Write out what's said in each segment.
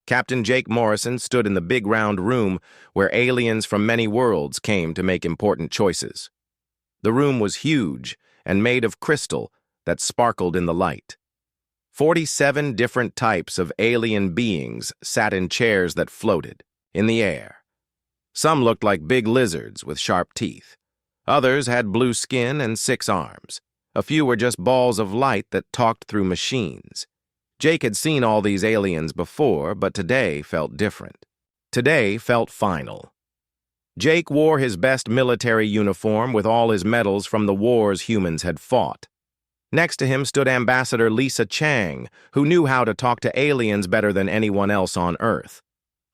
Captain Jake Morrison stood in the big round room where aliens from many worlds came to make important choices. The room was huge and made of crystal that sparkled in the light. 47 different types of alien beings sat in chairs that floated in the air. Some looked like big lizards with sharp teeth. Others had blue skin and 6 arms. A few were just balls of light that talked through machines. Jake had seen all these aliens before, but today felt different. Today felt final. Jake wore his best military uniform with all his medals from the wars humans had fought. Next to him stood Ambassador Lisa Chang, who knew how to talk to aliens better than anyone else on Earth.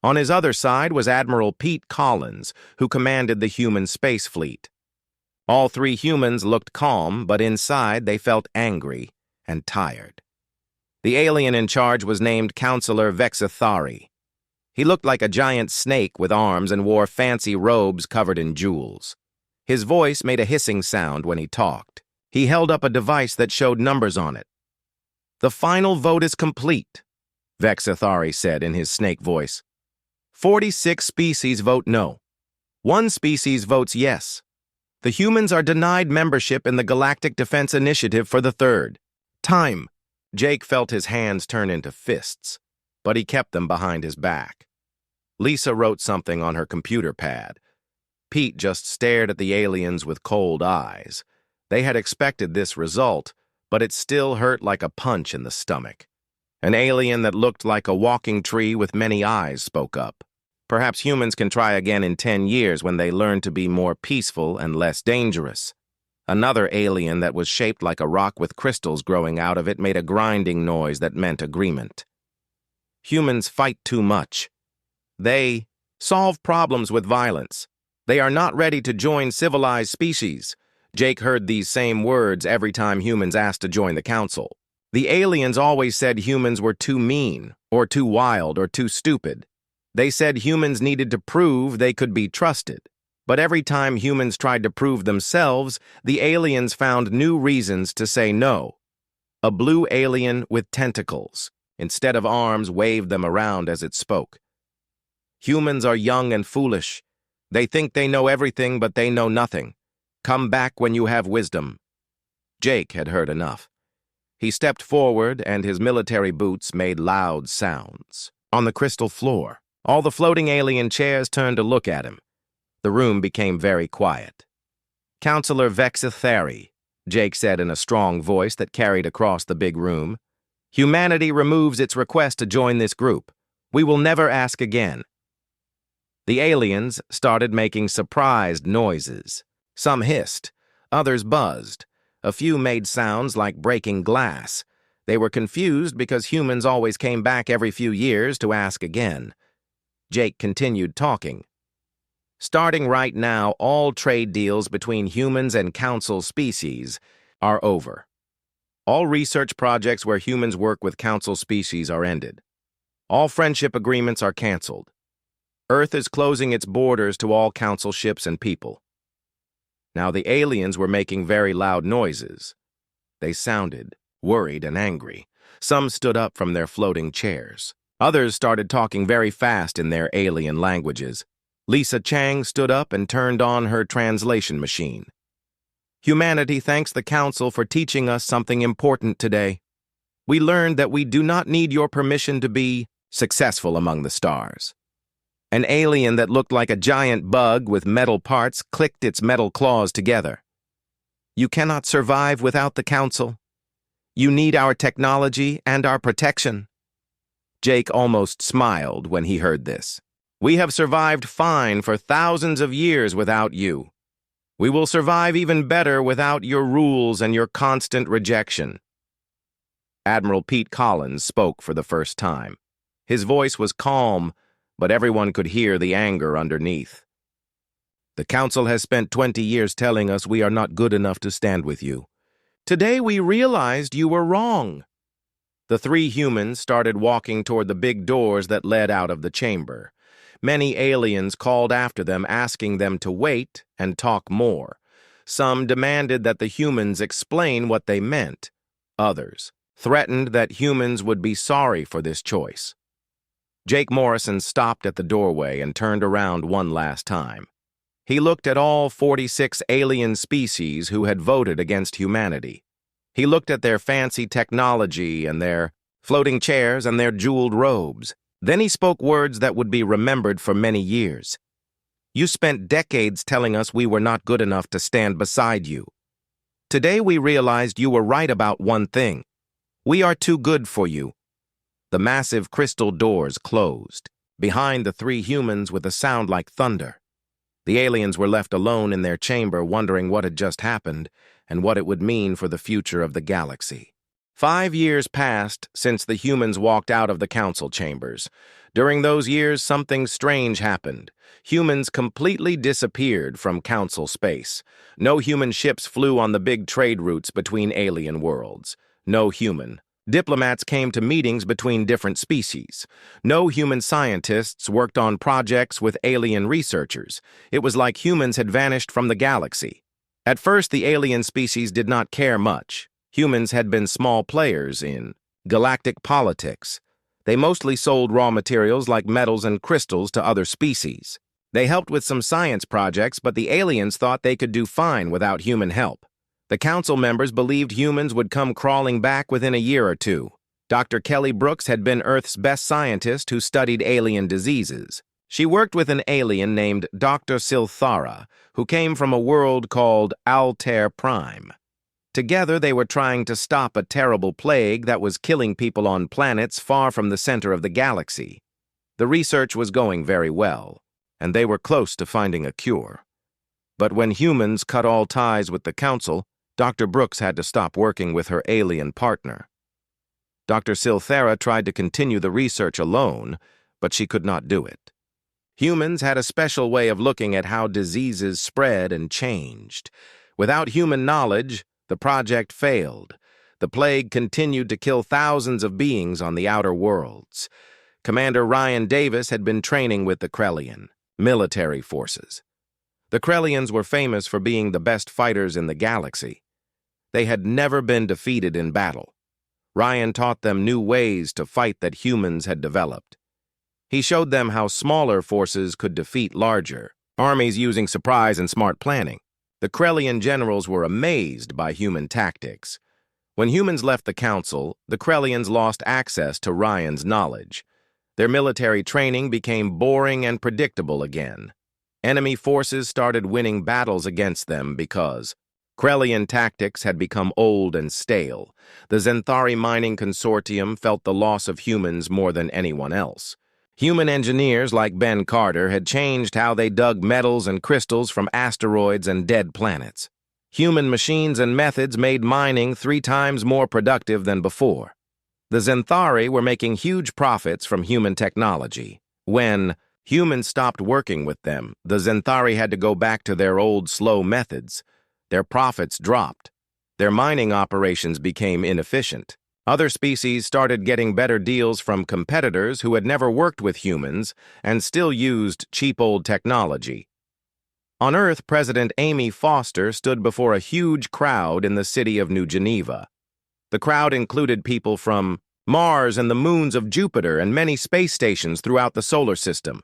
On his other side was Admiral Pete Collins, who commanded the human space fleet. All 3 humans looked calm, but inside they felt angry and tired. The alien in charge was named Counselor Vexathari. He looked like a giant snake with arms and wore fancy robes covered in jewels. His voice made a hissing sound when he talked. He held up a device that showed numbers on it. "The final vote is complete," Vexathari said in his snake voice. 46 species vote no. 1 species votes yes. The humans are denied membership in the Galactic Defense Initiative for the 3rd time. Jake felt his hands turn into fists, but he kept them behind his back. Lisa wrote something on her computer pad. Pete just stared at the aliens with cold eyes. They had expected this result, but it still hurt like a punch in the stomach. An alien that looked like a walking tree with many eyes spoke up. Perhaps humans can try again in 10 years when they learn to be more peaceful and less dangerous. Another alien that was shaped like a rock with crystals growing out of it made a grinding noise that meant agreement. Humans fight too much. They solve problems with violence. They are not ready to join civilized species. Jake heard these same words every time humans asked to join the council. The aliens always said humans were too mean, or too wild, or too stupid. They said humans needed to prove they could be trusted. But every time humans tried to prove themselves, the aliens found new reasons to say no. A blue alien with tentacles, instead of arms, waved them around as it spoke. Humans are young and foolish. They think they know everything, but they know nothing. Come back when you have wisdom. Jake had heard enough. He stepped forward, and his military boots made loud sounds. On the crystal floor, all the floating alien chairs turned to look at him. The room became very quiet. "Counselor Vexathari," Jake said in a strong voice that carried across the big room, "humanity removes its request to join this group. We will never ask again." The aliens started making surprised noises. Some hissed, others buzzed. A few made sounds like breaking glass. They were confused because humans always came back every few years to ask again. Jake continued talking. "Starting right now, all trade deals between humans and council species are over. All research projects where humans work with council species are ended. All friendship agreements are canceled. Earth is closing its borders to all council ships and people." Now the aliens were making very loud noises. They sounded worried and angry. Some stood up from their floating chairs. Others started talking very fast in their alien languages. Lisa Chang stood up and turned on her translation machine. "Humanity thanks the Council for teaching us something important today. We learned that we do not need your permission to be successful among the stars." An alien that looked like a giant bug with metal parts clicked its metal claws together. "You cannot survive without the Council. You need our technology and our protection." Jake almost smiled when he heard this. "We have survived fine for thousands of years without you. We will survive even better without your rules and your constant rejection." Admiral Pete Collins spoke for the first time. His voice was calm, but everyone could hear the anger underneath. "The Council has spent 20 years telling us we are not good enough to stand with you. Today we realized you were wrong." The 3 humans started walking toward the big doors that led out of the chamber. Many aliens called after them, asking them to wait and talk more. Some demanded that the humans explain what they meant. Others threatened that humans would be sorry for this choice. Jake Morrison stopped at the doorway and turned around one last time. He looked at all 46 alien species who had voted against humanity. He looked at their fancy technology and their floating chairs and their jeweled robes. Then he spoke words that would be remembered for many years. You spent decades telling us we were not good enough to stand beside you. Today we realized you were right about one thing. We are too good for you. The massive crystal doors closed, behind the three humans with a sound like thunder. The aliens were left alone in their chamber wondering what had just happened and what it would mean for the future of the galaxy. 5 years passed since the humans walked out of the council chambers. During those years, something strange happened. Humans completely disappeared from council space. No human ships flew on the big trade routes between alien worlds. No human. Diplomats came to meetings between different species. No human scientists worked on projects with alien researchers. It was like humans had vanished from the galaxy. At first, the alien species did not care much. Humans had been small players in galactic politics. They mostly sold raw materials like metals and crystals to other species. They helped with some science projects, but the aliens thought they could do fine without human help. The council members believed humans would come crawling back within a year or two. Dr. Kelly Brooks had been Earth's best scientist who studied alien diseases. She worked with an alien named Dr. Silthara, who came from a world called Altair Prime. Together, they were trying to stop a terrible plague that was killing people on planets far from the center of the galaxy. The research was going very well, and they were close to finding a cure. But when humans cut all ties with the council, Dr. Brooks had to stop working with her alien partner. Dr. Silthara tried to continue the research alone, but she could not do it. Humans had a special way of looking at how diseases spread and changed. Without human knowledge, the project failed. The plague continued to kill thousands of beings on the outer worlds. Commander Ryan Davis had been training with the Krellian military forces. The Krellians were famous for being the best fighters in the galaxy. They had never been defeated in battle. Ryan taught them new ways to fight that humans had developed. He showed them how smaller forces could defeat larger armies using surprise and smart planning. The Krellian generals were amazed by human tactics. When humans left the council, the Krellians lost access to Ryan's knowledge. Their military training became boring and predictable again. Enemy forces started winning battles against them because Krellian tactics had become old and stale. The Zenthari mining consortium felt the loss of humans more than anyone else. Human engineers like Ben Carter had changed how they dug metals and crystals from asteroids and dead planets. Human machines and methods made mining 3 times more productive than before. The Zenthari were making huge profits from human technology. When humans stopped working with them, the Zenthari had to go back to their old slow methods. Their profits dropped. Their mining operations became inefficient. Other species started getting better deals from competitors who had never worked with humans and still used cheap old technology. On Earth, President Amy Foster stood before a huge crowd in the city of New Geneva. The crowd included people from Mars and the moons of Jupiter and many space stations throughout the solar system.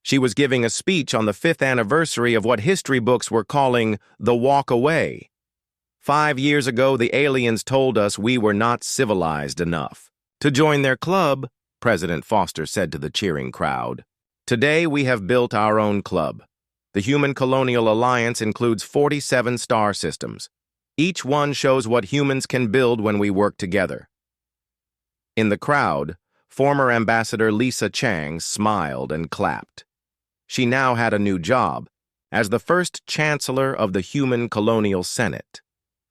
She was giving a speech on the 5th anniversary of what history books were calling the Walk Away. 5 years ago, the aliens told us we were not civilized enough to join their club, President Foster said to the cheering crowd. Today, we have built our own club. The Human Colonial Alliance includes 47 star systems. Each one shows what humans can build when we work together. In the crowd, former Ambassador Lisa Chang smiled and clapped. She now had a new job as the first Chancellor of the Human Colonial Senate.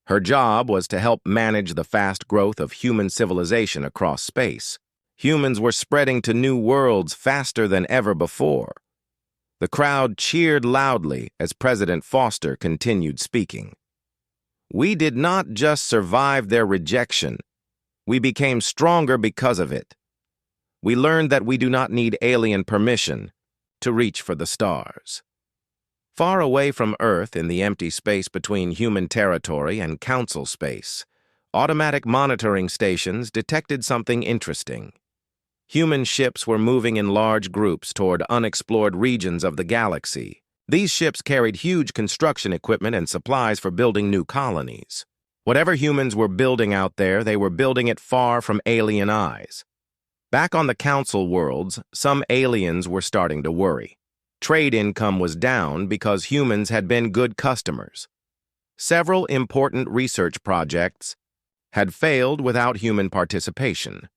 Her job was to help manage the fast growth of human civilization across space. Humans were spreading to new worlds faster than ever before. The crowd cheered loudly as President Foster continued speaking. We did not just survive their rejection. We became stronger because of it. We learned that we do not need alien permission to reach for the stars. Far away from Earth in the empty space between human territory and council space, automatic monitoring stations detected something interesting. Human ships were moving in large groups toward unexplored regions of the galaxy. These ships carried huge construction equipment and supplies for building new colonies. Whatever humans were building out there, they were building it far from alien eyes. Back on the Council worlds, some aliens were starting to worry. Trade income was down because humans had been good customers. Several important research projects had failed without human participation.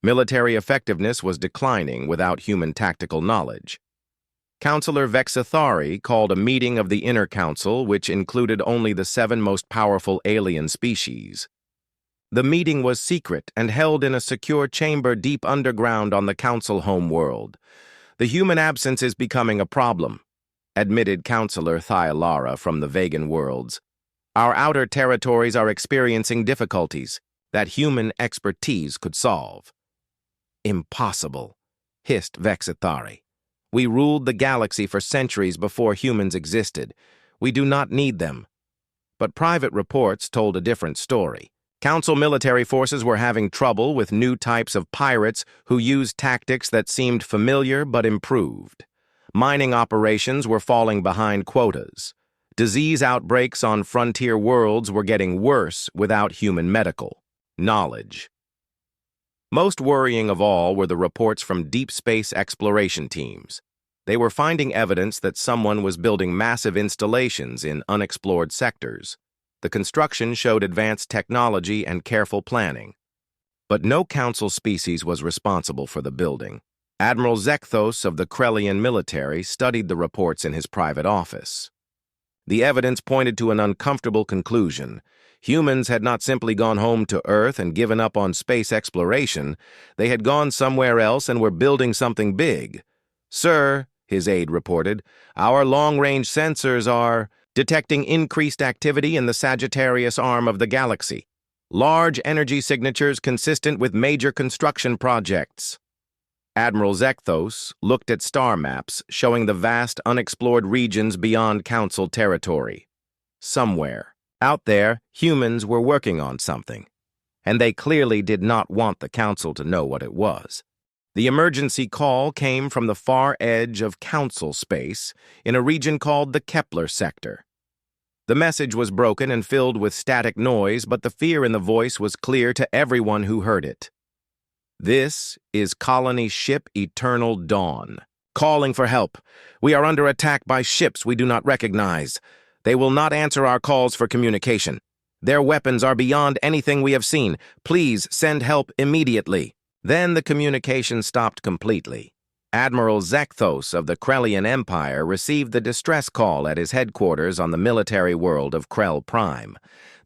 Military effectiveness was declining without human tactical knowledge. Councillor Vexathari called a meeting of the Inner Council, which included only the 7 most powerful alien species. The meeting was secret and held in a secure chamber deep underground on the Council homeworld. The human absence is becoming a problem, admitted Councillor Thyalara from the Vegan worlds. Our outer territories are experiencing difficulties that human expertise could solve. Impossible, hissed Vexathari. We ruled the galaxy for centuries before humans existed. We do not need them. But private reports told a different story. Council military forces were having trouble with new types of pirates who used tactics that seemed familiar but improved. Mining operations were falling behind quotas. Disease outbreaks on frontier worlds were getting worse without human medical knowledge. Most worrying of all were the reports from deep space exploration teams. They were finding evidence that someone was building massive installations in unexplored sectors. The construction showed advanced technology and careful planning. But no Council species was responsible for the building. Admiral Zekthos of the Krellian military studied the reports in his private office. The evidence pointed to an uncomfortable conclusion. Humans had not simply gone home to Earth and given up on space exploration. They had gone somewhere else and were building something big. Sir, his aide reported, our long-range sensors are detecting increased activity in the Sagittarius arm of the galaxy. Large energy signatures consistent with major construction projects. Admiral Zekthos looked at star maps showing the vast unexplored regions beyond Council territory. Somewhere, out there, humans were working on something, and they clearly did not want the Council to know what it was. The emergency call came from the far edge of Council space in a region called the Kepler sector. The message was broken and filled with static noise, but the fear in the voice was clear to everyone who heard it. This is Colony Ship Eternal Dawn, calling for help. We are under attack by ships we do not recognize. They will not answer our calls for communication. Their weapons are beyond anything we have seen. Please send help immediately. Then the communication stopped completely. Admiral Zekthos of the Krellian Empire received the distress call at his headquarters on the military world of Krell Prime.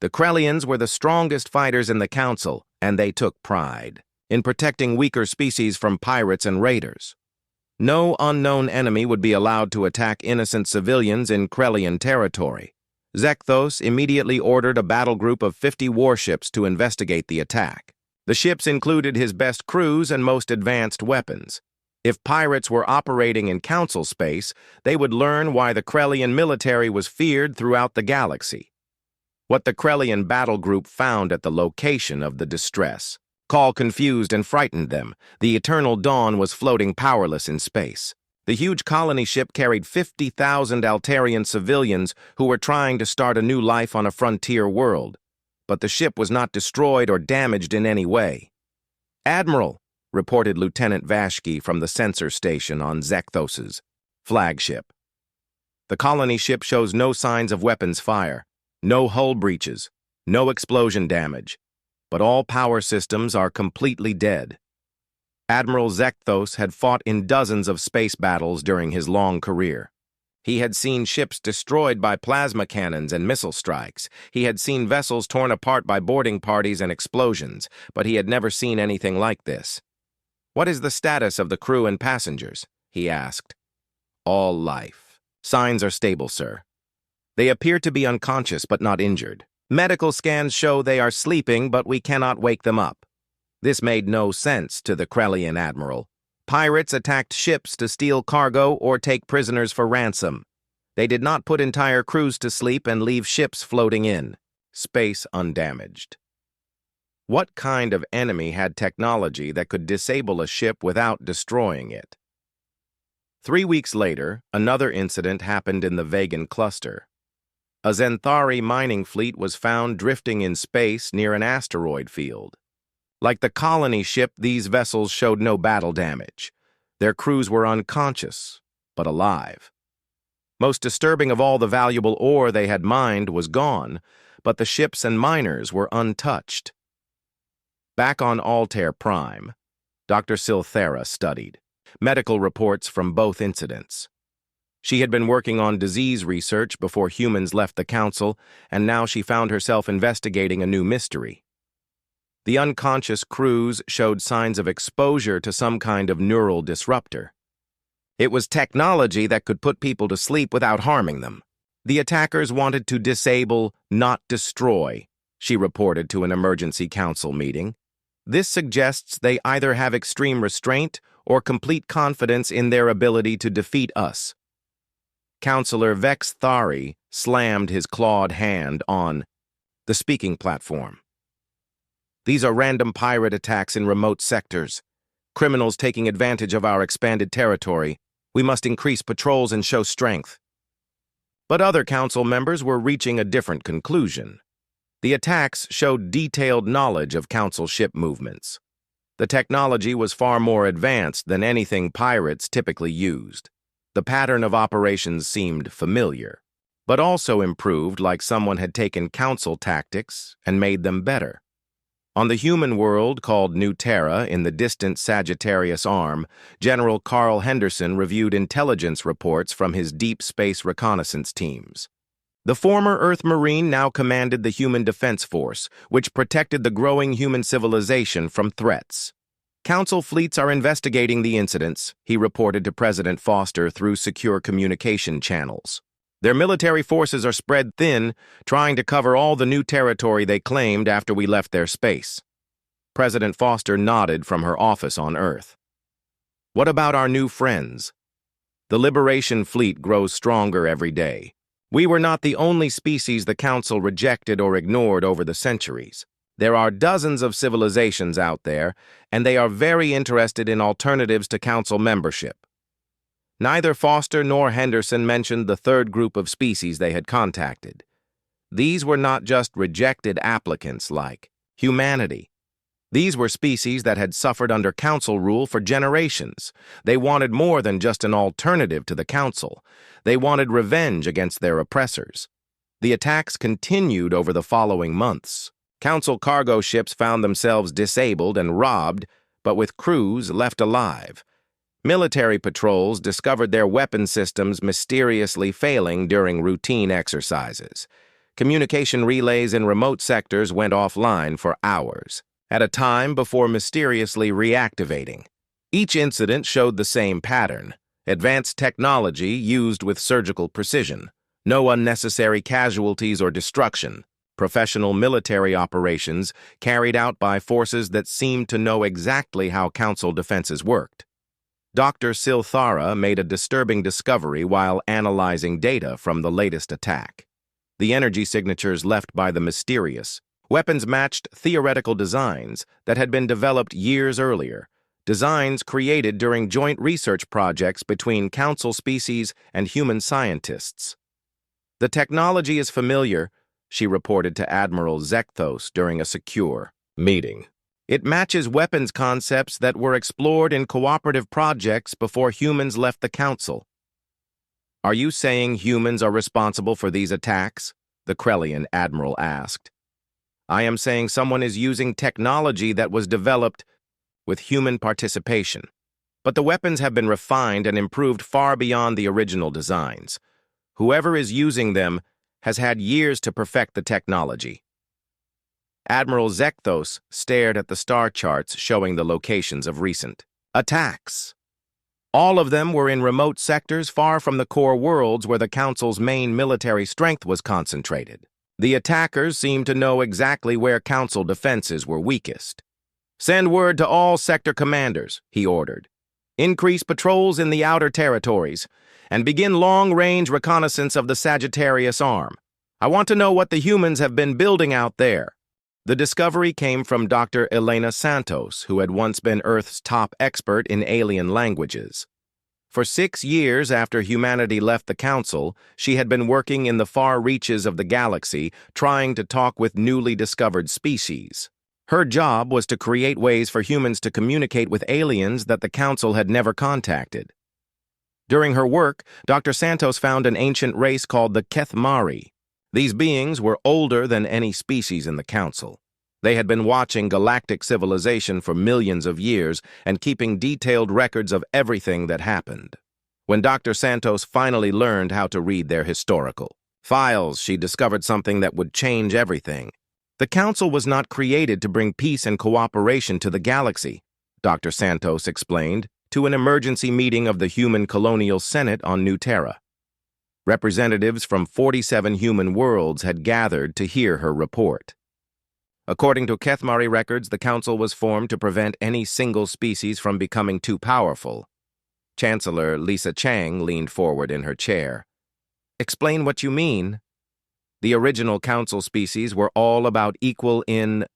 The Krellians were the strongest fighters in the Council, and they took pride in protecting weaker species from pirates and raiders. No unknown enemy would be allowed to attack innocent civilians in Krellian territory. Zekthos immediately ordered a battle group of 50 warships to investigate the attack. The ships included his best crews and most advanced weapons. If pirates were operating in Council space, they would learn why the Krellian military was feared throughout the galaxy. What the Krellian battle group found at the location of the distress call confused and frightened them. The Eternal Dawn was floating powerless in space. The huge colony ship carried 50,000 Altarian civilians who were trying to start a new life on a frontier world. But the ship was not destroyed or damaged in any way. "Admiral," reported Lieutenant Vashki from the sensor station on Zekthos's flagship. "The colony ship shows no signs of weapons fire, no hull breaches, no explosion damage, but all power systems are completely dead." Admiral Zekthos had fought in dozens of space battles during his long career. He had seen ships destroyed by plasma cannons and missile strikes. He had seen vessels torn apart by boarding parties and explosions, but he had never seen anything like this. "What is the status of the crew and passengers?" he asked. "All life. Signs are stable, sir. They appear to be unconscious but not injured. Medical scans show they are sleeping, but we cannot wake them up." This made no sense to the Krellian admiral. Pirates attacked ships to steal cargo or take prisoners for ransom. They did not put entire crews to sleep and leave ships floating in, space undamaged. What kind of enemy had technology that could disable a ship without destroying it? 3 weeks later, another incident happened in the Vegan cluster. A Xanthari mining fleet was found drifting in space near an asteroid field. Like the colony ship, these vessels showed no battle damage. Their crews were unconscious, but alive. Most disturbing of all, the valuable ore they had mined was gone, but the ships and miners were untouched. Back on Altair Prime, Dr. Silthera studied medical reports from both incidents. She had been working on disease research before humans left the Council, and now she found herself investigating a new mystery. The unconscious crews showed signs of exposure to some kind of neural disruptor. It was technology that could put people to sleep without harming them. The attackers wanted to disable, not destroy, she reported to an emergency council meeting. This suggests they either have extreme restraint or complete confidence in their ability to defeat us. Counselor Vex Thari slammed his clawed hand on the speaking platform. These are random pirate attacks in remote sectors. Criminals taking advantage of our expanded territory. We must increase patrols and show strength. But other council members were reaching a different conclusion. The attacks showed detailed knowledge of council ship movements. The technology was far more advanced than anything pirates typically used. The pattern of operations seemed familiar, but also improved, like someone had taken council tactics and made them better. On the human world called New Terra in the distant Sagittarius Arm, General Carl Henderson reviewed intelligence reports from his deep space reconnaissance teams. The former Earth Marine now commanded the Human Defense Force, which protected the growing human civilization from threats. Council fleets are investigating the incidents, he reported to President Foster through secure communication channels. Their military forces are spread thin, trying to cover all the new territory they claimed after we left their space. President Foster nodded from her office on Earth. What about our new friends? The Liberation Fleet grows stronger every day. We were not the only species the Council rejected or ignored over the centuries. There are dozens of civilizations out there, and they are very interested in alternatives to Council membership. Neither Foster nor Henderson mentioned the third group of species they had contacted. These were not just rejected applicants like humanity. These were species that had suffered under Council rule for generations. They wanted more than just an alternative to the Council. They wanted revenge against their oppressors. The attacks continued over the following months. Council cargo ships found themselves disabled and robbed, but with crews left alive. Military patrols discovered their weapon systems mysteriously failing during routine exercises. Communication relays in remote sectors went offline for hours, at a time before mysteriously reactivating. Each incident showed the same pattern: advanced technology used with surgical precision, no unnecessary casualties or destruction, professional military operations carried out by forces that seemed to know exactly how Council defenses worked. Dr. Silthara made a disturbing discovery while analyzing data from the latest attack. The energy signatures left by the mysterious weapons matched theoretical designs that had been developed years earlier, designs created during joint research projects between Council species and human scientists. The technology is familiar, she reported to Admiral Zekthos during a secure meeting. It matches weapons concepts that were explored in cooperative projects before humans left the Council. Are you saying humans are responsible for these attacks? The Krellian admiral asked. I am saying someone is using technology that was developed with human participation. But the weapons have been refined and improved far beyond the original designs. Whoever is using them has had years to perfect the technology. Admiral Zekthos stared at the star charts showing the locations of recent attacks. All of them were in remote sectors far from the core worlds where the Council's main military strength was concentrated. The attackers seemed to know exactly where Council defenses were weakest. Send word to all sector commanders, he ordered. Increase patrols in the outer territories, and begin long-range reconnaissance of the Sagittarius Arm. I want to know what the humans have been building out there. The discovery came from Dr. Elena Santos, who had once been Earth's top expert in alien languages. For 6 years after humanity left the Council, she had been working in the far reaches of the galaxy, trying to talk with newly discovered species. Her job was to create ways for humans to communicate with aliens that the Council had never contacted. During her work, Dr. Santos found an ancient race called the Kethmari. These beings were older than any species in the Council. They had been watching galactic civilization for millions of years and keeping detailed records of everything that happened. When Dr. Santos finally learned how to read their historical files, she discovered something that would change everything. The Council was not created to bring peace and cooperation to the galaxy, Dr. Santos explained to an emergency meeting of the Human Colonial Senate on New Terra. Representatives from 47 human worlds had gathered to hear her report. According to Kethmari records, the Council was formed to prevent any single species from becoming too powerful. Chancellor Lisa Chang leaned forward in her chair. "Explain what you mean." The original Council species were all about equal in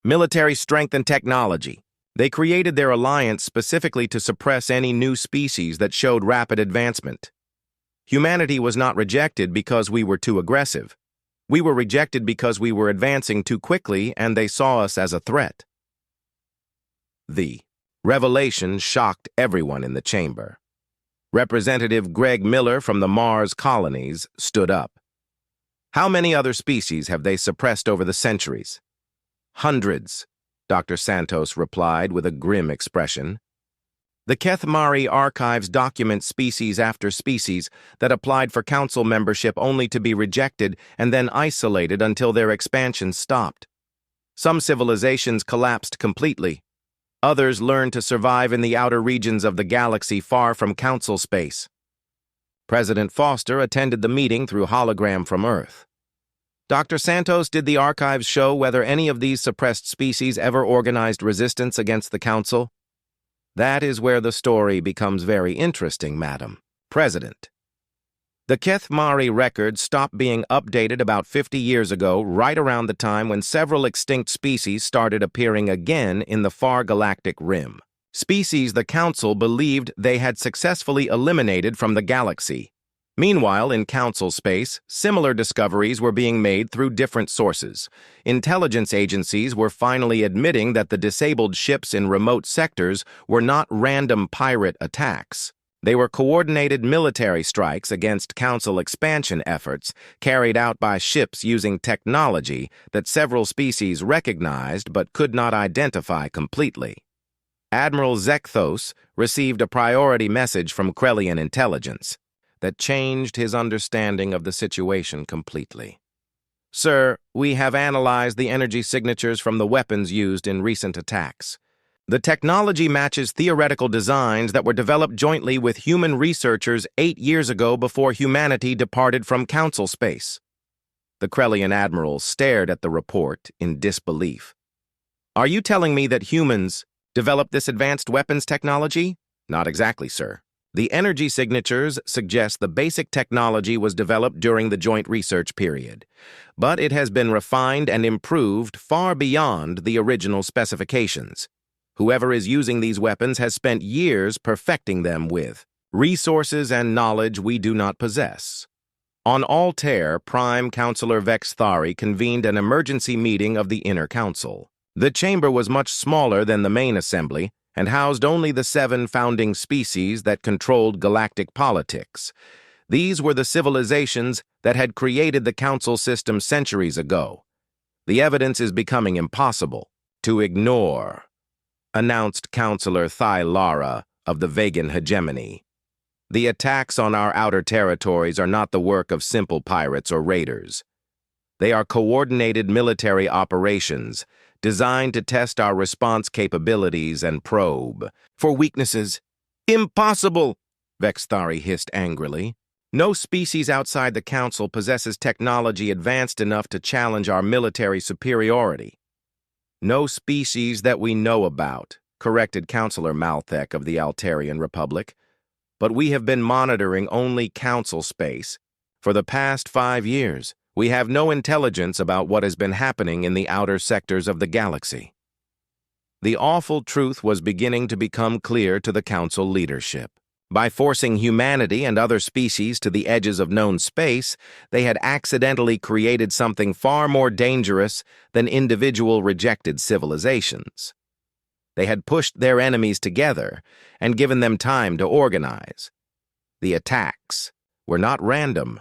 military strength and technology. They created their alliance specifically to suppress any new species that showed rapid advancement. Humanity was not rejected because we were too aggressive. We were rejected because we were advancing too quickly and they saw us as a threat. The revelation shocked everyone in the chamber. Representative Greg Miller from the Mars colonies stood up. "How many other species have they suppressed over the centuries?" "Hundreds," Dr. Santos replied with a grim expression. The Kethmari archives document species after species that applied for Council membership only to be rejected and then isolated until their expansion stopped. Some civilizations collapsed completely. Others learned to survive in the outer regions of the galaxy far from Council space. President Foster attended the meeting through hologram from Earth. Dr. Santos, did the archives show whether any of these suppressed species ever organized resistance against the Council? That is where the story becomes very interesting, Madam President. The Kethmari records stopped being updated about 50 years ago, right around the time when several extinct species started appearing again in the far galactic rim. Species the Council believed they had successfully eliminated from the galaxy. Meanwhile, in Council space, similar discoveries were being made through different sources. Intelligence agencies were finally admitting that the disabled ships in remote sectors were not random pirate attacks. They were coordinated military strikes against Council expansion efforts carried out by ships using technology that several species recognized but could not identify completely. Admiral Zekthos received a priority message from Krellian intelligence that changed his understanding of the situation completely. "Sir, we have analyzed the energy signatures from the weapons used in recent attacks. The technology matches theoretical designs that were developed jointly with human researchers 8 years ago before humanity departed from Council space." The Krellian admiral stared at the report in disbelief. "Are you telling me that humans developed this advanced weapons technology?" "Not exactly, sir. The energy signatures suggest the basic technology was developed during the joint research period, but it has been refined and improved far beyond the original specifications. Whoever is using these weapons has spent years perfecting them with resources and knowledge we do not possess." On Altair, Prime Counselor Vex Thari convened an emergency meeting of the Inner Council. The chamber was much smaller than the main assembly and housed only the 7 founding species that controlled galactic politics. These were the civilizations that had created the Council system centuries ago. "The evidence is becoming impossible to ignore," announced Counselor Thylara of the Vegan hegemony. "The attacks on our outer territories are not the work of simple pirates or raiders. They are coordinated military operations designed to test our response capabilities and probe for weaknesses." "Impossible!" Vex Thari hissed angrily. "No species outside the Council possesses technology advanced enough to challenge our military superiority." "No species that we know about," corrected Counselor Malthek of the Altarian Republic. "But we have been monitoring only Council space for the past 5 years. We have no intelligence about what has been happening in the outer sectors of the galaxy. The awful truth was beginning to become clear to the Council leadership. By forcing humanity and other species to the edges of known space, they had accidentally created something far more dangerous than individual rejected civilizations. They had pushed their enemies together and given them time to organize. The attacks were not random.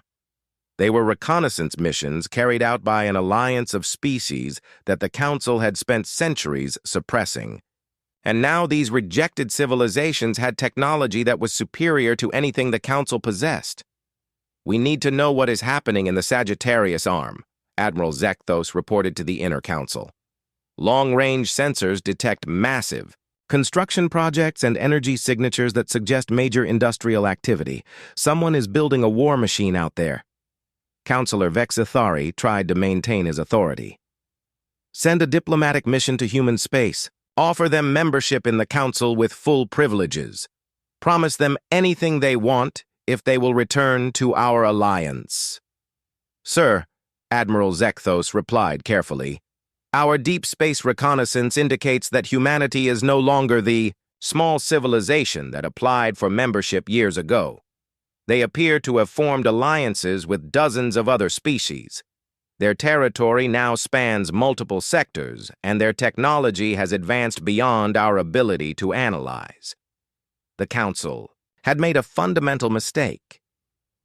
They were reconnaissance missions carried out by an alliance of species that the Council had spent centuries suppressing. And now these rejected civilizations had technology that was superior to anything the Council possessed. "We need to know what is happening in the Sagittarius Arm," Admiral Zekthos reported to the Inner Council. "Long-range sensors detect massive construction projects and energy signatures that suggest major industrial activity. Someone is building a war machine out there." Counselor Vexithari tried to maintain his authority. "Send a diplomatic mission to human space. Offer them membership in the Council with full privileges. Promise them anything they want if they will return to our alliance." "Sir," Admiral Zekthos replied carefully, "our deep space reconnaissance indicates that humanity is no longer the small civilization that applied for membership years ago. They appear to have formed alliances with dozens of other species. Their territory now spans multiple sectors, and their technology has advanced beyond our ability to analyze." The Council had made a fundamental mistake.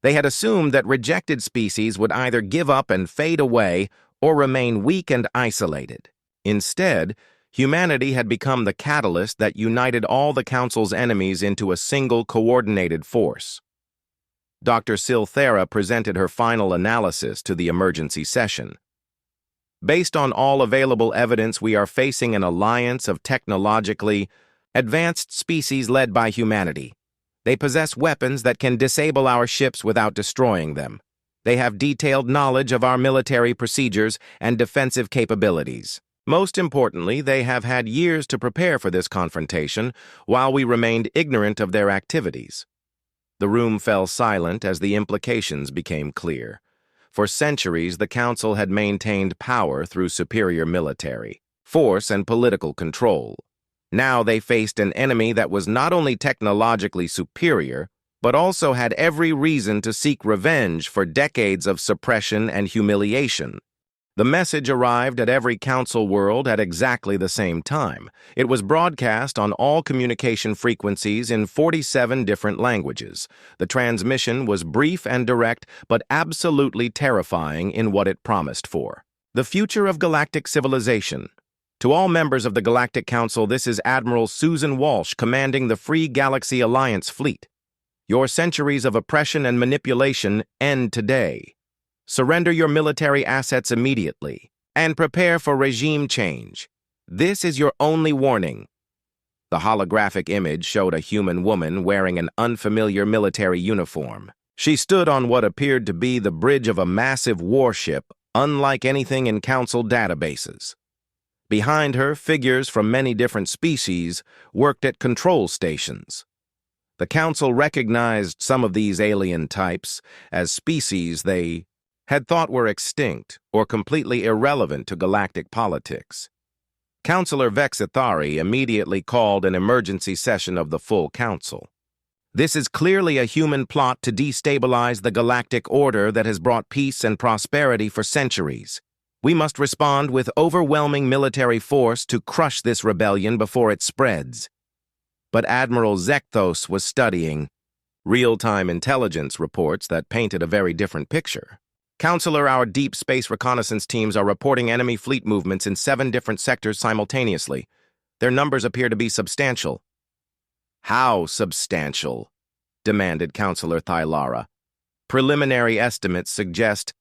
They had assumed that rejected species would either give up and fade away or remain weak and isolated. Instead, humanity had become the catalyst that united all the Council's enemies into a single coordinated force. Dr. Silthera presented her final analysis to the emergency session. "Based on all available evidence, we are facing an alliance of technologically advanced species led by humanity. They possess weapons that can disable our ships without destroying them. They have detailed knowledge of our military procedures and defensive capabilities. Most importantly, they have had years to prepare for this confrontation while we remained ignorant of their activities." The room fell silent as the implications became clear. For centuries, the Council had maintained power through superior military force and political control. Now they faced an enemy that was not only technologically superior, but also had every reason to seek revenge for decades of suppression and humiliation. The message arrived at every Council world at exactly the same time. It was broadcast on all communication frequencies in 47 different languages. The transmission was brief and direct, but absolutely terrifying in what it promised for. "The future of galactic civilization. To all members of the Galactic Council, this is Admiral Susan Walsh commanding the Free Galaxy Alliance fleet. Your centuries of oppression and manipulation end today. Surrender your military assets immediately, and prepare for regime change. This is your only warning." The holographic image showed a human woman wearing an unfamiliar military uniform. She stood on what appeared to be the bridge of a massive warship, unlike anything in Council databases. Behind her, figures from many different species worked at control stations. The Council recognized some of these alien types as species they had thought were extinct or completely irrelevant to galactic politics. Counselor Vexithari immediately called an emergency session of the full Council. "This is clearly a human plot to destabilize the galactic order that has brought peace and prosperity for centuries. We must respond with overwhelming military force to crush this rebellion before it spreads." But Admiral Zekthos was studying real-time intelligence reports that painted a very different picture. "Counselor, our deep space reconnaissance teams are reporting enemy fleet movements in 7 different sectors simultaneously. Their numbers appear to be substantial." "How substantial?" demanded Counselor Thylara. "Preliminary estimates suggest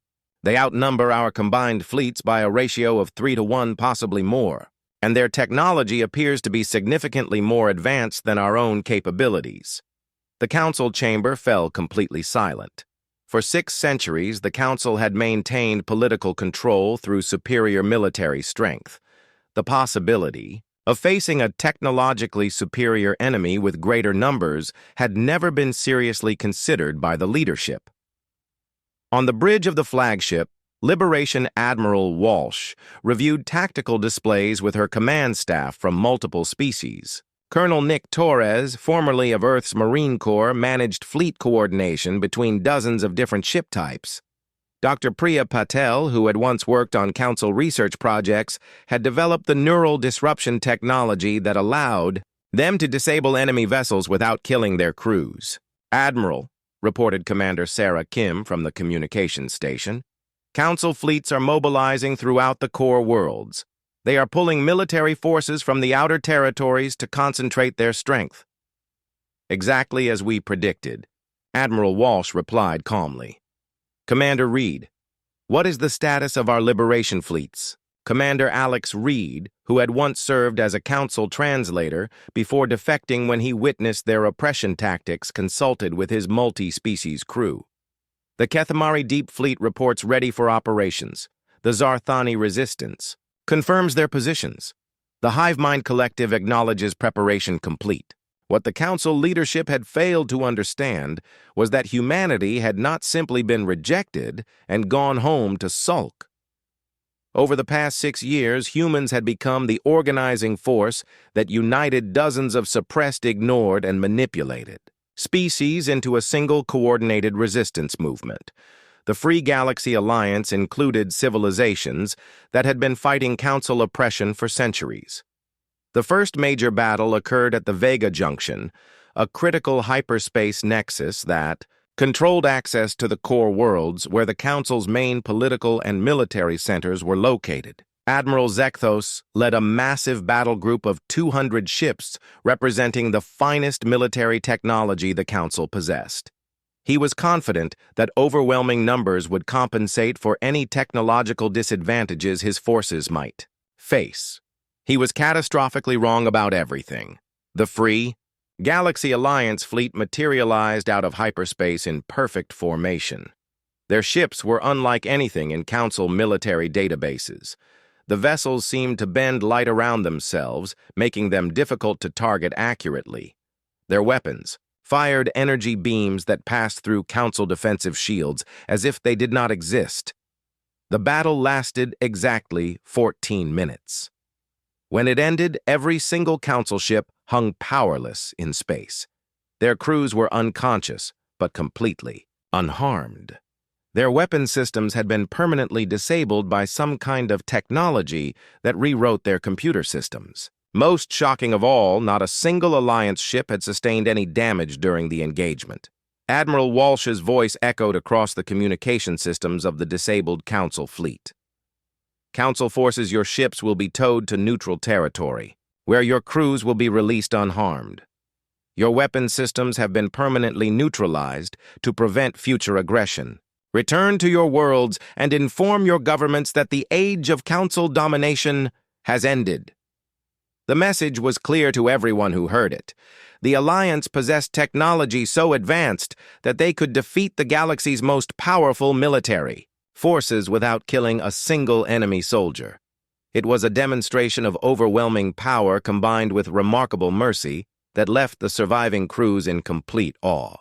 they outnumber our combined fleets by a ratio of 3 to 1, possibly more, and their technology appears to be significantly more advanced than our own capabilities." The Council chamber fell completely silent. For 6 centuries, the Council had maintained political control through superior military strength. The possibility of facing a technologically superior enemy with greater numbers had never been seriously considered by the leadership. On the bridge of the flagship, Liberation Admiral Walsh reviewed tactical displays with her command staff from multiple species. Colonel Nick Torres, formerly of Earth's Marine Corps, managed fleet coordination between dozens of different ship types. Dr. Priya Patel, who had once worked on Council research projects, had developed the neural disruption technology that allowed them to disable enemy vessels without killing their crews. "Admiral," reported Commander Sarah Kim from the communications station, "Council fleets are mobilizing throughout the core worlds. They are pulling military forces from the outer territories to concentrate their strength." "Exactly as we predicted," Admiral Walsh replied calmly. "Commander Reed, what is the status of our liberation fleets?" Commander Alex Reed, who had once served as a council translator before defecting when he witnessed their oppression tactics, consulted with his multi-species crew. "The Kethamari Deep Fleet reports ready for operations. The Zarthani Resistance confirms their positions. The Hive Mind Collective acknowledges preparation complete." What the Council leadership had failed to understand was that humanity had not simply been rejected and gone home to sulk. Over the past 6 years, humans had become the organizing force that united dozens of suppressed, ignored, and manipulated species into a single coordinated resistance movement. The Free Galaxy Alliance included civilizations that had been fighting Council oppression for centuries. The first major battle occurred at the Vega Junction, a critical hyperspace nexus that controlled access to the core worlds where the Council's main political and military centers were located. Admiral Zekthos led a massive battle group of 200 ships representing the finest military technology the Council possessed. He was confident that overwhelming numbers would compensate for any technological disadvantages his forces might face. He was catastrophically wrong about everything. The Free Galaxy Alliance fleet materialized out of hyperspace in perfect formation. Their ships were unlike anything in Council military databases. The vessels seemed to bend light around themselves, making them difficult to target accurately. Their weapons fired energy beams that passed through Council defensive shields as if they did not exist. The battle lasted exactly 14 minutes. When it ended, every single Council ship hung powerless in space. Their crews were unconscious, but completely unharmed. Their weapon systems had been permanently disabled by some kind of technology that rewrote their computer systems. Most shocking of all, not a single Alliance ship had sustained any damage during the engagement. Admiral Walsh's voice echoed across the communication systems of the disabled Council fleet. "Council forces, your ships will be towed to neutral territory, where your crews will be released unharmed. Your weapon systems have been permanently neutralized to prevent future aggression. Return to your worlds and inform your governments that the age of Council domination has ended." The message was clear to everyone who heard it. The Alliance possessed technology so advanced that they could defeat the galaxy's most powerful military forces without killing a single enemy soldier. It was a demonstration of overwhelming power combined with remarkable mercy that left the surviving crews in complete awe.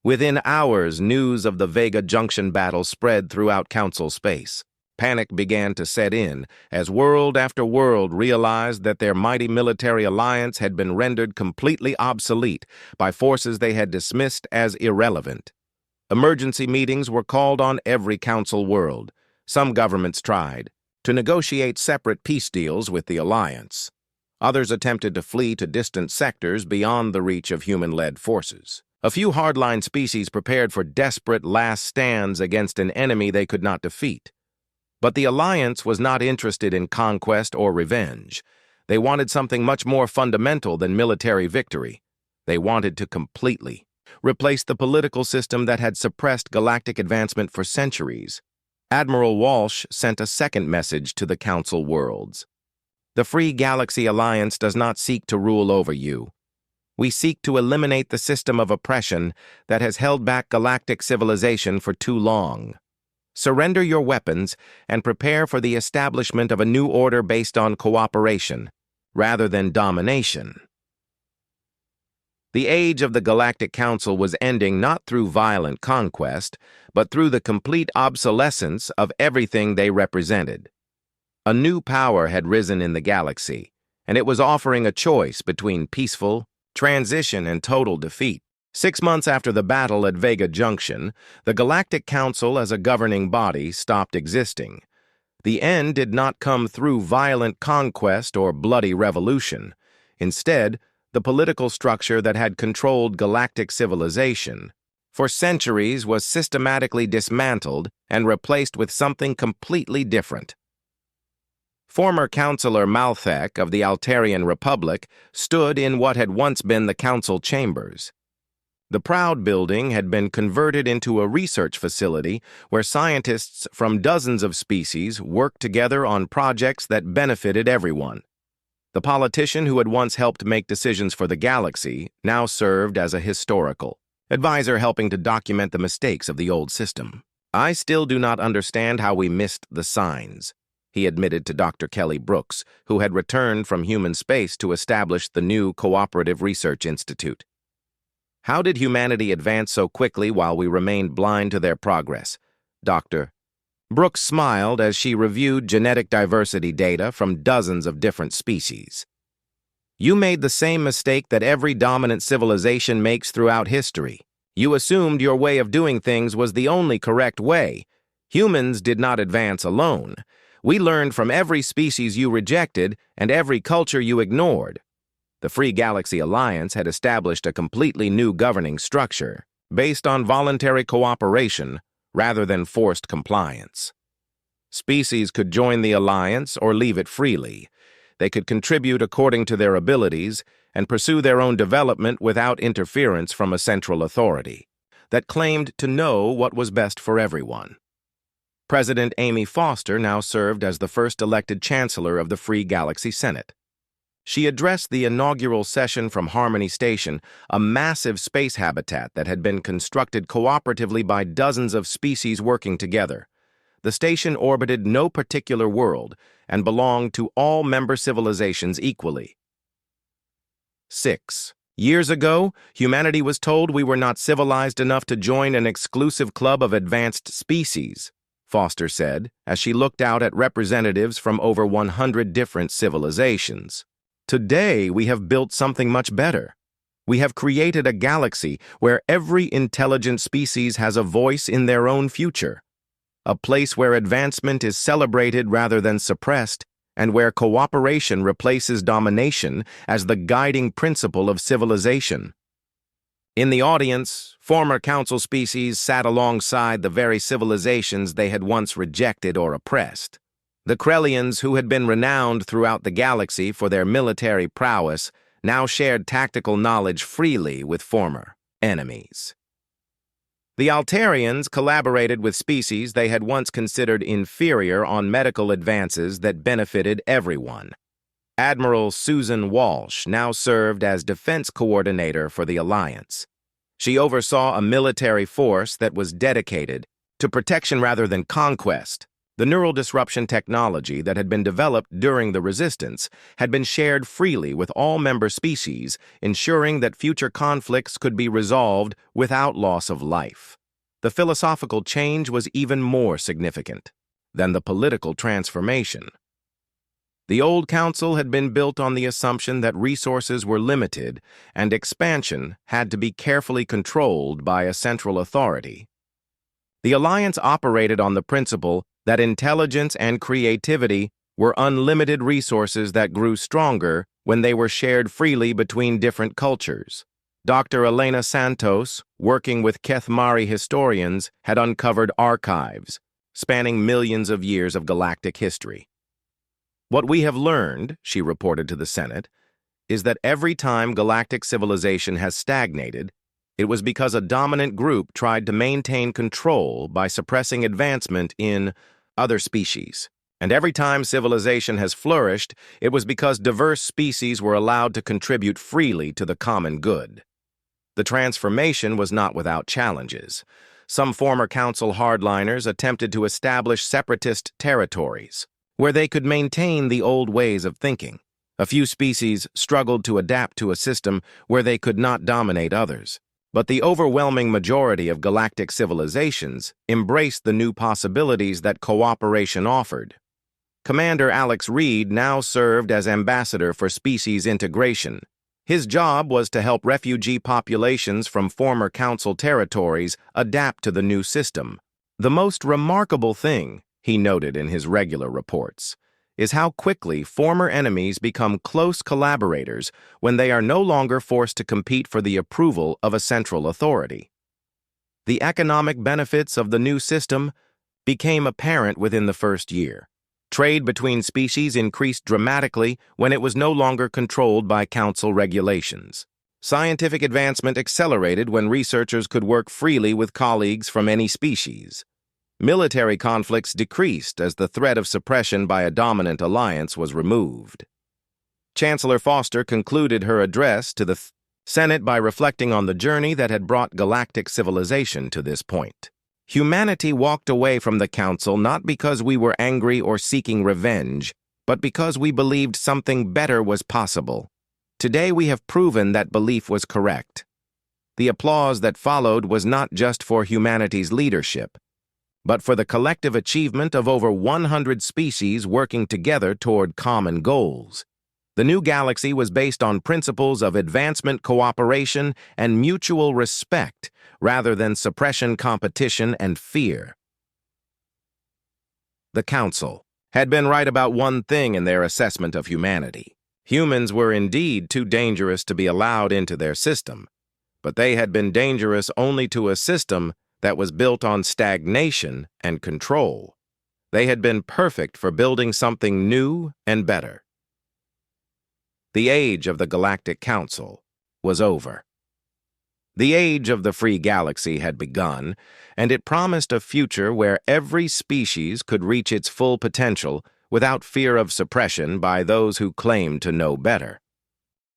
Within hours, news of the Vega Junction battle spread throughout Council space. Panic began to set in as world after world realized that their mighty military alliance had been rendered completely obsolete by forces they had dismissed as irrelevant. Emergency meetings were called on every Council world. Some governments tried to negotiate separate peace deals with the Alliance. Others attempted to flee to distant sectors beyond the reach of human-led forces. A few hardline species prepared for desperate last stands against an enemy they could not defeat. But the Alliance was not interested in conquest or revenge. They wanted something much more fundamental than military victory. They wanted to completely replace the political system that had suppressed galactic advancement for centuries. Admiral Walsh sent a second message to the Council worlds. "The Free Galaxy Alliance does not seek to rule over you. We seek to eliminate the system of oppression that has held back galactic civilization for too long. Surrender your weapons and prepare for the establishment of a new order based on cooperation, rather than domination." The age of the Galactic Council was ending not through violent conquest, but through the complete obsolescence of everything they represented. A new power had risen in the galaxy, and it was offering a choice between peaceful transition and total defeat. 6 months after the battle at Vega Junction, the Galactic Council as a governing body stopped existing. The end did not come through violent conquest or bloody revolution. Instead, the political structure that had controlled galactic civilization for centuries was systematically dismantled and replaced with something completely different. Former Councillor Malthek of the Altarian Republic stood in what had once been the council chambers. The proud building had been converted into a research facility where scientists from dozens of species worked together on projects that benefited everyone. The politician who had once helped make decisions for the galaxy now served as a historical advisor, helping to document the mistakes of the old system. "I still do not understand how we missed the signs," he admitted to Dr. Kelly Brooks, who had returned from human space to establish the new Cooperative Research Institute. "How did humanity advance so quickly while we remained blind to their progress, Dr. Brooks smiled as she reviewed genetic diversity data from dozens of different species. "You made the same mistake that every dominant civilization makes throughout history. You assumed your way of doing things was the only correct way. Humans did not advance alone. We learned from every species you rejected and every culture you ignored." The Free Galaxy Alliance had established a completely new governing structure based on voluntary cooperation rather than forced compliance. Species could join the alliance or leave it freely. They could contribute according to their abilities and pursue their own development without interference from a central authority that claimed to know what was best for everyone. President Amy Foster now served as the first elected chancellor of the Free Galaxy Senate. She addressed the inaugural session from Harmony Station, a massive space habitat that had been constructed cooperatively by dozens of species working together. The station orbited no particular world and belonged to all member civilizations equally. 6 years ago, humanity was told we were not civilized enough to join an exclusive club of advanced species, Foster said, as she looked out at representatives from over 100 different civilizations. "Today, we have built something much better. We have created a galaxy where every intelligent species has a voice in their own future, a place where advancement is celebrated rather than suppressed, and where cooperation replaces domination as the guiding principle of civilization." In the audience, former council species sat alongside the very civilizations they had once rejected or oppressed. The Krellians, who had been renowned throughout the galaxy for their military prowess, now shared tactical knowledge freely with former enemies. The Altarians collaborated with species they had once considered inferior on medical advances that benefited everyone. Admiral Susan Walsh now served as defense coordinator for the Alliance. She oversaw a military force that was dedicated to protection rather than conquest. The neural disruption technology that had been developed during the Resistance had been shared freely with all member species, ensuring that future conflicts could be resolved without loss of life. The philosophical change was even more significant than the political transformation. The old council had been built on the assumption that resources were limited and expansion had to be carefully controlled by a central authority. The Alliance operated on the principle that intelligence and creativity were unlimited resources that grew stronger when they were shared freely between different cultures. Dr. Elena Santos, working with Kethmari historians, had uncovered archives spanning millions of years of galactic history. "What we have learned," she reported to the Senate, "is that every time galactic civilization has stagnated, it was because a dominant group tried to maintain control by suppressing advancement in other species. And every time civilization has flourished, it was because diverse species were allowed to contribute freely to the common good." The transformation was not without challenges. Some former council hardliners attempted to establish separatist territories where they could maintain the old ways of thinking. A few species struggled to adapt to a system where they could not dominate others. But the overwhelming majority of galactic civilizations embraced the new possibilities that cooperation offered. Commander Alex Reed now served as ambassador for species integration. His job was to help refugee populations from former Council territories adapt to the new system. The most remarkable thing, he noted in his regular reports, is how quickly former enemies become close collaborators when they are no longer forced to compete for the approval of a central authority. The economic benefits of the new system became apparent within the first year. Trade between species increased dramatically when it was no longer controlled by Council regulations. Scientific advancement accelerated when researchers could work freely with colleagues from any species. Military conflicts decreased as the threat of suppression by a dominant alliance was removed. Chancellor Foster concluded her address to the Senate by reflecting on the journey that had brought galactic civilization to this point. Humanity walked away from the Council not because we were angry or seeking revenge, but because we believed something better was possible. Today we have proven that belief was correct. The applause that followed was not just for humanity's leadership, but for the collective achievement of over 100 species working together toward common goals. The new galaxy was based on principles of advancement, cooperation, and mutual respect, rather than suppression, competition, and fear. The Council had been right about one thing in their assessment of humanity. Humans were indeed too dangerous to be allowed into their system, but they had been dangerous only to a system that was built on stagnation and control. They had been perfect for building something new and better. The age of the Galactic Council was over. The age of the free galaxy had begun, and it promised a future where every species could reach its full potential without fear of suppression by those who claimed to know better.